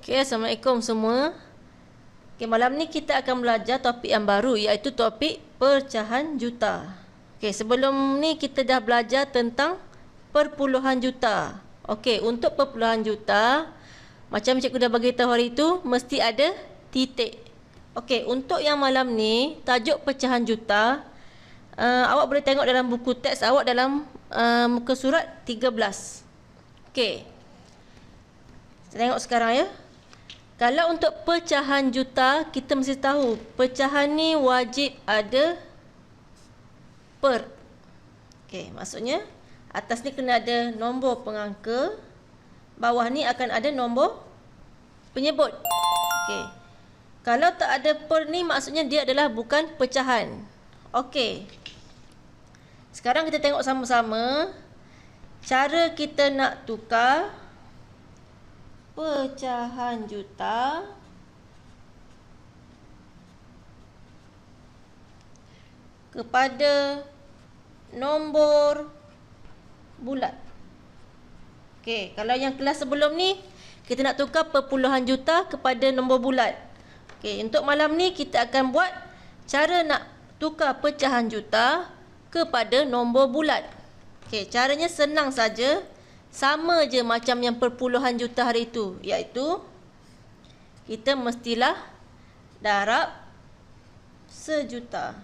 Okay, Assalamualaikum semua. Okay, malam ni kita akan belajar topik yang baru, iaitu topik pecahan juta. Okay, sebelum ni kita dah belajar tentang perpuluhan juta. Okay, untuk perpuluhan juta, macam cikgu dah bagi tahu hari itu, mesti ada titik. Okay, untuk yang malam ni, tajuk pecahan juta, awak boleh tengok dalam buku teks awak dalam muka surat 13. Okay, kita tengok sekarang ya. Kalau untuk pecahan juta, kita mesti tahu pecahan ni wajib ada per. Okey, maksudnya atas ni kena ada nombor pengangka, bawah ni akan ada nombor penyebut. Okey. Kalau tak ada per ni, maksudnya dia adalah bukan pecahan. Okey. Sekarang kita tengok sama-sama cara kita nak tukar pecahan juta kepada nombor bulat. Okey, kalau yang kelas sebelum ni kita nak tukar perpuluhan juta kepada nombor bulat. Okey, untuk malam ni kita akan buat cara nak tukar pecahan juta kepada nombor bulat. Okey, caranya senang saja. Sama je macam yang perpuluhan juta hari itu, iaitu kita mestilah darab sejuta.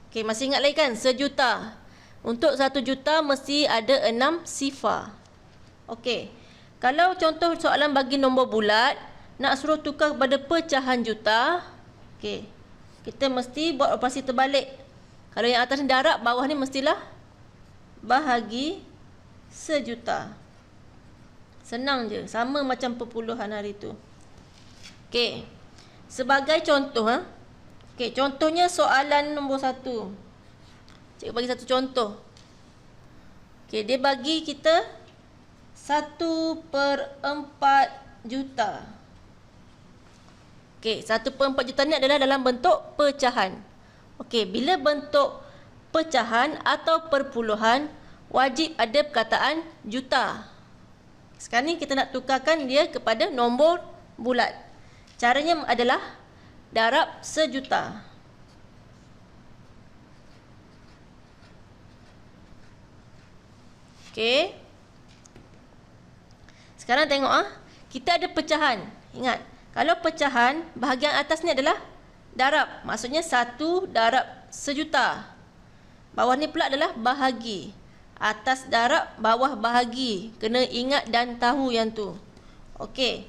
Okey, masih ingat lagi kan? Sejuta. Untuk 1 juta mesti ada 6 sifar. Okey. Kalau contoh soalan bagi nombor bulat, nak suruh tukar kepada pecahan juta, okey, kita mesti buat operasi terbalik. Kalau yang atas ni darab, bawah ni mestilah bahagi sejuta. Senang je, sama macam perpuluhan hari tu. Okey. Sebagai contoh okey, contohnya soalan nombor 1. Cikgu bagi satu contoh. Okey, dia bagi kita 1/4 juta. Okey, 1/4 juta ni adalah dalam bentuk pecahan. Okey, bila bentuk pecahan atau perpuluhan, wajib ada perkataan juta. Sekarang ni kita nak tukarkan dia kepada nombor bulat. Caranya adalah darab sejuta. Okey. Sekarang tengok kita ada pecahan. Ingat, kalau pecahan, bahagian atas ni adalah darab. Maksudnya 1 darab sejuta. Bawah ni pula adalah bahagi. Atas darab, bawah bahagi. Kena ingat dan tahu yang tu. Okey.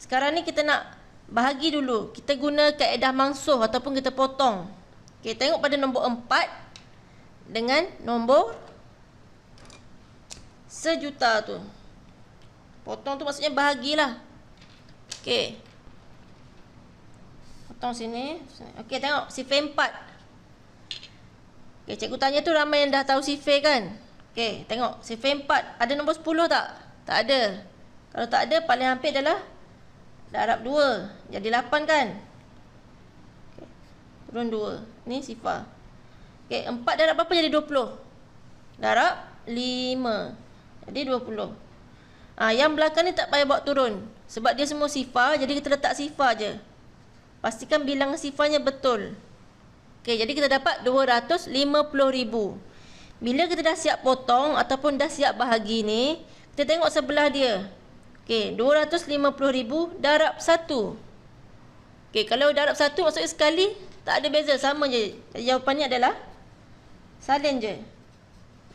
Sekarang ni kita nak bahagi dulu. Kita guna kaedah mangsuh ataupun kita potong. Okey, tengok pada nombor 4 dengan nombor sejuta tu. Potong tu maksudnya bahagilah. Okey. Potong sini. Okey, tengok sifar 4. Okey, cikgu tanya tu ramai yang dah tahu sifar kan? Okey, tengok sifar 4 ada nombor 10 tak? Tak ada. Kalau tak ada, paling hampir adalah darab 2. Jadi 8 kan? Okay. Turun 2. Ni sifar. Okey, 4 darab berapa jadi 20? Darab 5. Jadi 20. Yang belakang ni tak payah bawa turun. Sebab dia semua sifar, jadi kita letak sifar je. Pastikan bilangan sifarnya betul. Okey, jadi kita dapat 250,000. Bila kita dah siap potong ataupun dah siap bahagi ni, kita tengok sebelah dia. Okey, 250,000 darab 1. Okey, kalau darab 1 maksudnya sekali, tak ada beza, sama je. Jadi jawapannya adalah salin je.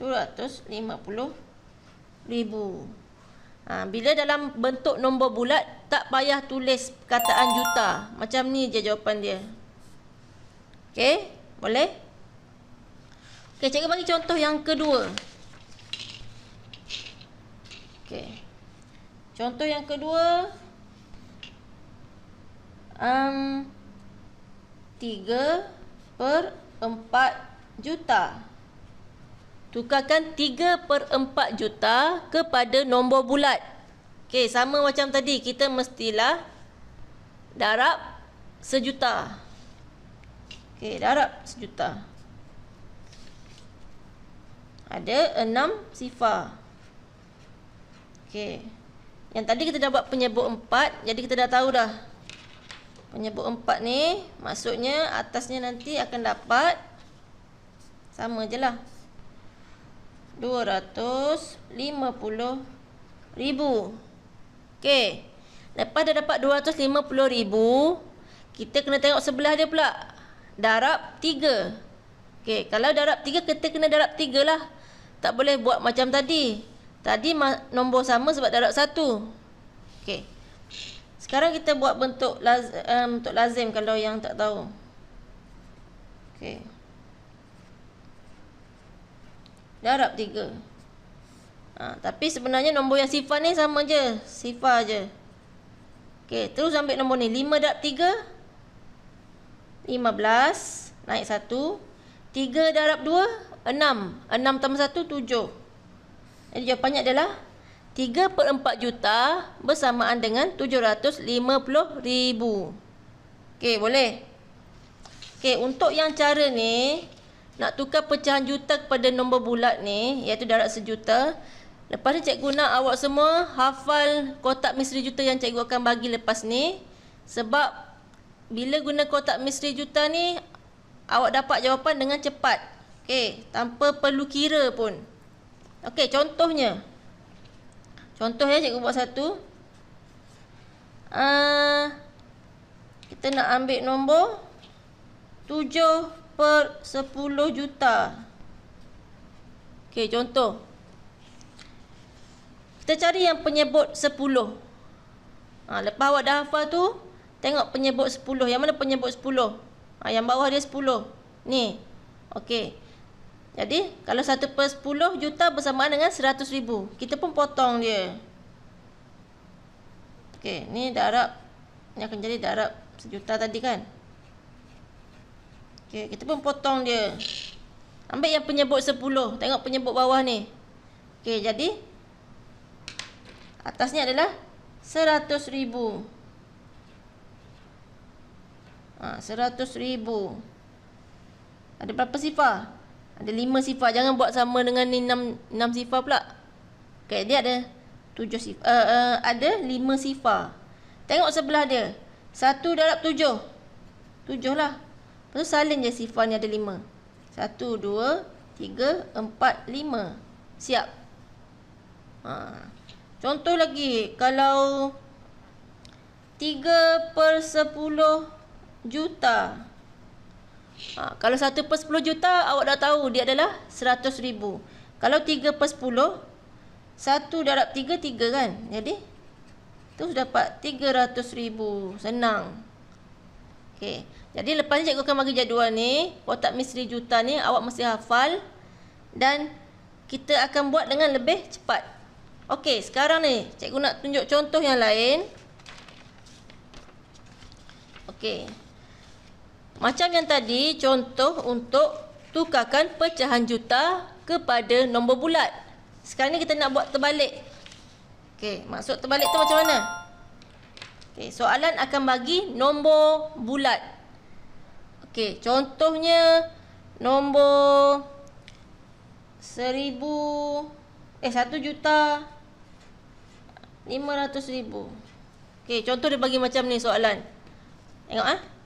250,000. Bila dalam bentuk nombor bulat, tak payah tulis perkataan juta. Macam ni je jawapan dia. Okey, boleh? Okey, cikgu bagi contoh yang kedua. Okey. Contoh yang kedua, 3/4 juta. Tukarkan 3/4 juta kepada nombor bulat. Okey, sama macam tadi, kita mestilah darab sejuta. Okey, darab sejuta. Ada 6 sifar. Okey. Yang tadi kita dah buat penyebut 4, jadi kita dah tahu dah. Penyebut 4 ni maksudnya atasnya nanti akan dapat sama je lah, 250,000. Okey. Lepas dah dapat 250,000, kita kena tengok sebelah dia pula. Darab 3. Okey, kalau darab 3, kita kena darab 3 lah. Tak boleh buat macam tadi. Tadi nombor sama sebab darab 1. Okey. Sekarang kita buat bentuk lazim kalau yang tak tahu. Okey. Darab 3. Tapi sebenarnya nombor yang sifar ni sama je. Sifar je. Okey, terus ambil nombor ni. 5 darab 3. 15. Naik 1. 3 darab 2. 6. 6 tambah 1, 7. Jadi jawapannya adalah 3/4 juta bersamaan dengan 750,000. Okey, boleh? Okey, untuk yang cara ni, nak tukar pecahan juta kepada nombor bulat ni, iaitu darab sejuta. Lepas ni cikgu nak awak semua hafal kotak misteri juta yang cikgu akan bagi lepas ni. Sebab bila guna kotak misteri juta ni, awak dapat jawapan dengan cepat. Okey, tanpa perlu kira pun. Okey, contohnya. Contoh ya, cikgu buat satu. Kita nak ambil nombor 7/10 juta. Okey, contoh. Kita cari yang penyebut 10. Lepas awak dah hafal tu, tengok penyebut 10. Yang mana penyebut 10? Yang bawah dia 10. Ni. Okey. Jadi, kalau 1/10 juta bersamaan dengan 100,000. Kita pun potong dia. Okey, ni darab. Ni akan jadi darab sejuta tadi kan? Okey, kita pun potong dia. Ambil yang penyebut 10. Tengok penyebut bawah ni. Okey, jadi atasnya adalah 100,000. 100,000. Ada berapa sifar? Ada 5 sifar. Jangan buat sama dengan ni 6 sifar pula. Okey, dia ada 7 sifar. Ada 5 sifar. Tengok sebelah dia. 1 darab 7. 7 lah. Lepas tu salin je sifar ni ada 5. 1, 2, 3, 4, 5. Siap. Contoh lagi. Kalau 3/10 juta. Kalau 1/10 juta, awak dah tahu dia adalah 100,000. Kalau 3/10, 1 darab 3, 3 kan? Jadi, terus dapat 300,000. Senang. Okey. Jadi, lepas ni cikgu akan bagi jadual ni. Kotak misteri juta ni, awak mesti hafal. Dan, kita akan buat dengan lebih cepat. Okey, sekarang ni, cikgu nak tunjuk contoh yang lain. Okey. Macam yang tadi, contoh untuk tukarkan pecahan juta kepada nombor bulat. Sekarang ni kita nak buat terbalik. Okey, maksud terbalik tu macam mana? Okey, soalan akan bagi nombor bulat. Okey, contohnya nombor 1,500,000. Okey, contoh dia bagi macam ni soalan. Tengok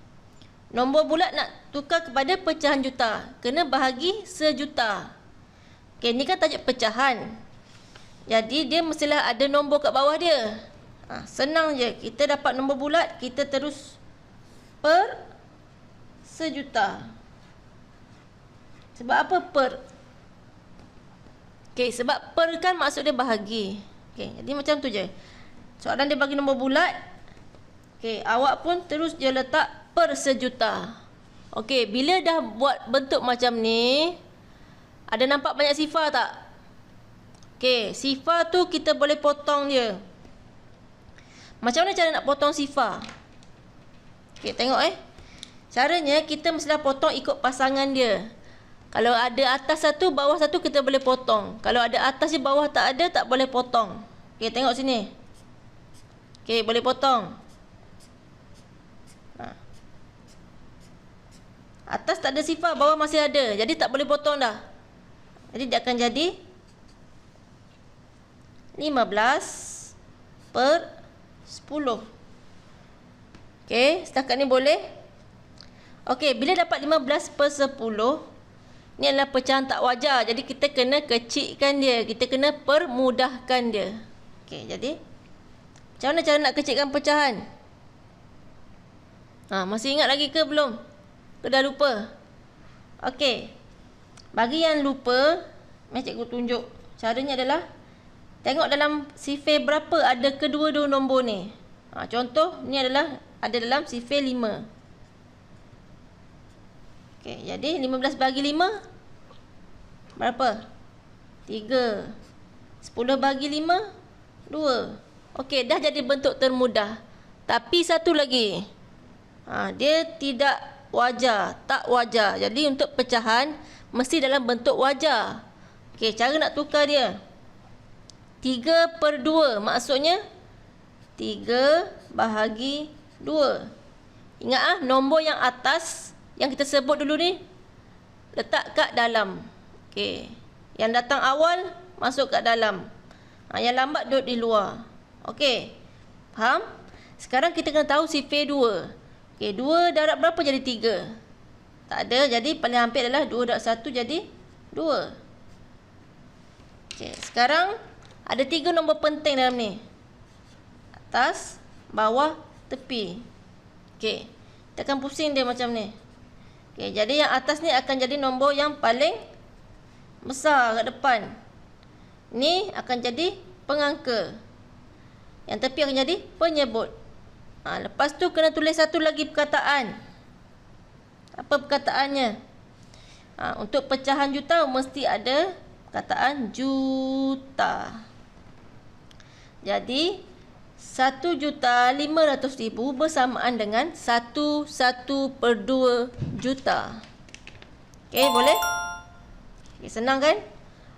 nombor bulat nak tukar kepada pecahan juta. Kena bahagi sejuta. Okey, ni kan tajuk pecahan. Jadi, dia mestilah ada nombor kat bawah dia. Senang je. Kita dapat nombor bulat, kita terus per sejuta. Sebab apa per? Okey, sebab per kan maksud dia bahagi. Okey, jadi macam tu je. Soalan dia bagi nombor bulat. Okey, awak pun terus je letak per sejuta. Okey, bila dah buat bentuk macam ni, ada nampak banyak sifar tak? Okey, sifar tu kita boleh potong dia. Macam mana cara nak potong sifar? Okey, tengok Caranya kita mestilah potong ikut pasangan dia. Kalau ada atas satu, bawah satu, kita boleh potong. Kalau ada atas je, bawah tak ada, tak boleh potong. Okey, tengok sini. Okey, boleh potong. Atas tak ada sifar, bawah masih ada. Jadi tak boleh potong dah. Jadi dia akan jadi 15 per 10. Okey, setakat ni boleh? Okey, bila dapat 15 per 10, ni adalah pecahan tak wajar. Jadi kita kena kecilkan dia. Kita kena permudahkan dia. Okey, jadi macam mana cara nak kecilkan pecahan? Masih ingat lagi ke belum? Ke dah lupa? Okey. Bagi yang lupa, mari cikgu tunjuk. Caranya adalah tengok dalam sifir berapa ada kedua-dua nombor ni. Contoh ni adalah ada dalam sifir 5. Okey, jadi 15 bagi 5 berapa? 3. 10 bagi 5 2. Okey, dah jadi bentuk termudah. Tapi satu lagi. Dia tidak wajar, tak wajar. Jadi untuk pecahan mesti dalam bentuk wajar. Okey, cara nak tukar dia. 3 per 2 maksudnya 3 bahagi 2. Ingat nombor yang atas yang kita sebut dulu ni letak kat dalam. Okey. Yang datang awal masuk kat dalam. Yang lambat duduk di luar. Okey. Faham? Sekarang kita kena tahu sifir 2. Okey, 2 darab berapa jadi 3? Tak ada. Jadi paling hampir adalah 2 darab 1 jadi 2. Okey, sekarang ada 3 nombor penting dalam ni. Atas, bawah, tepi. Okey. Kita akan pusing dia macam ni. Okey, jadi yang atas ni akan jadi nombor yang paling besar kat depan. Ni akan jadi pengangka. Yang tepi akan jadi penyebut. Lepas tu kena tulis satu lagi perkataan. Apa perkataannya? Untuk pecahan juta mesti ada perkataan juta. Jadi 1.500.000 bersamaan dengan 1 per 2 juta. Okey, boleh? Okay, senang kan?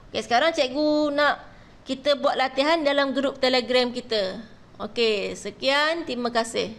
Okey, sekarang cikgu nak kita buat latihan dalam grup Telegram kita. Okey, sekian. Terima kasih.